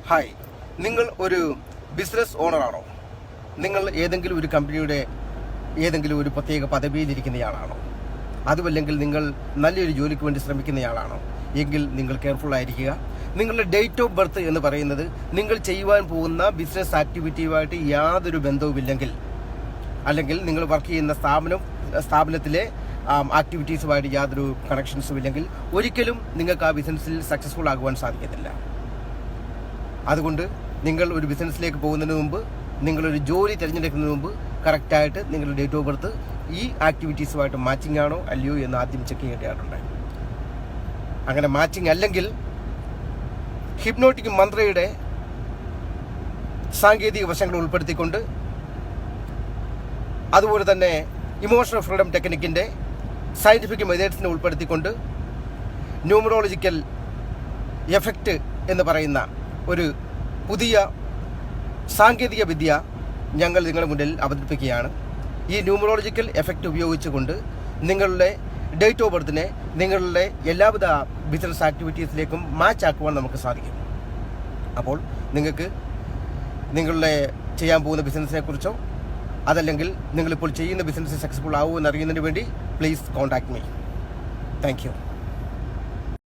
Hi, നിങ്ങൾ ഒരു business ഓണറാണോ? നിങ്ങൾ ഏതെങ്കിലും ഒരു കമ്പനിയുടെ ഏതെങ്കിലും ഒരു പ്രത്യേക പദവിയിലിരിക്കുന്നയാളാണോ? അതുമല്ലെങ്കിൽ നിങ്ങൾ നല്ലൊരു ജോലിക്ക് വേണ്ടി ശ്രമിക്കുന്നയാളാണോ? എങ്കിൽ നിങ്ങൾ കെയർഫുൾ ആയിരിക്കുക. നിങ്ങളുടെ ഡേറ്റ് ഓഫ് ബർത്ത് എന്ന് പറയുന്നത് നിങ്ങൾ ചെയ്യുവാൻ പോകുന്ന ബിസിനസ് ആക്ടിവിറ്റിയുമായിട്ട് യാതൊരു ബന്ധവുമില്ലെങ്കിൽ, അല്ലെങ്കിൽ നിങ്ങൾ വർക്ക് ചെയ്യുന്ന സ്ഥാപനത്തിലെ ആക്ടിവിറ്റീസുമായിട്ട് യാതൊരു കണക്ഷൻസും ഇല്ലെങ്കിൽ ഒരിക്കലും നിങ്ങൾക്ക് ആ ബിസിനസ്സിൽ സക്സസ്ഫുൾ ആകുവാൻ സാധിക്കത്തില്ല. അതുകൊണ്ട് നിങ്ങൾ ഒരു ബിസിനസ്സിലേക്ക് പോകുന്നതിന് മുമ്പ്, നിങ്ങളൊരു ജോലി തിരഞ്ഞെടുക്കുന്നതിന് മുമ്പ് കറക്റ്റായിട്ട് നിങ്ങളുടെ ഡേറ്റ് ഓഫ് ബർത്ത് ഈ ആക്ടിവിറ്റീസുമായിട്ട് മാച്ചിങ് ആണോ അല്ലയോ എന്ന് ആദ്യം ചെക്ക് ചെയ്യേണ്ടതായിട്ടുണ്ട്. അങ്ങനെ മാച്ചിങ് അല്ലെങ്കിൽ ഹിപ്നോട്ടിക് മന്ത്രയുടെ സാങ്കേതിക വശങ്ങൾ ഉൾപ്പെടുത്തിക്കൊണ്ട്, അതുപോലെ തന്നെ ഇമോഷണൽ ഫ്രീഡം ടെക്നിക്കിൻ്റെ സയൻറ്റിഫിക് മെത്തേഡ്സിനെ ഉൾപ്പെടുത്തിക്കൊണ്ട് ന്യൂമറോളജിക്കൽ എഫക്റ്റ് എന്ന് പറയുന്ന ഒരു പുതിയ സാങ്കേതിക വിദ്യ ഞങ്ങൾ നിങ്ങളുടെ മുന്നിൽ അവതരിപ്പിക്കുകയാണ്. ഈ ന്യൂമറോളജിക്കൽ എഫക്റ്റ് ഉപയോഗിച്ചുകൊണ്ട് നിങ്ങളുടെ ഡേറ്റ് ഓഫ് ബർത്തിനെ നിങ്ങളുടെ എല്ലാവിധ ബിസിനസ് ആക്ടിവിറ്റീസിലേക്കും മാച്ച് ആക്കുവാൻ നമുക്ക് സാധിക്കും. അപ്പോൾ നിങ്ങൾക്ക് നിങ്ങളുടെ ചെയ്യാൻ പോകുന്ന ബിസിനസ്സിനെ കുറിച്ചോ അതല്ലെങ്കിൽ നിങ്ങളിപ്പോൾ ചെയ്യുന്ന ബിസിനസ് സക്സസ്ഫുൾ ആവുമോ എന്നറിയുന്നതിന് വേണ്ടി please contact me. Thank you.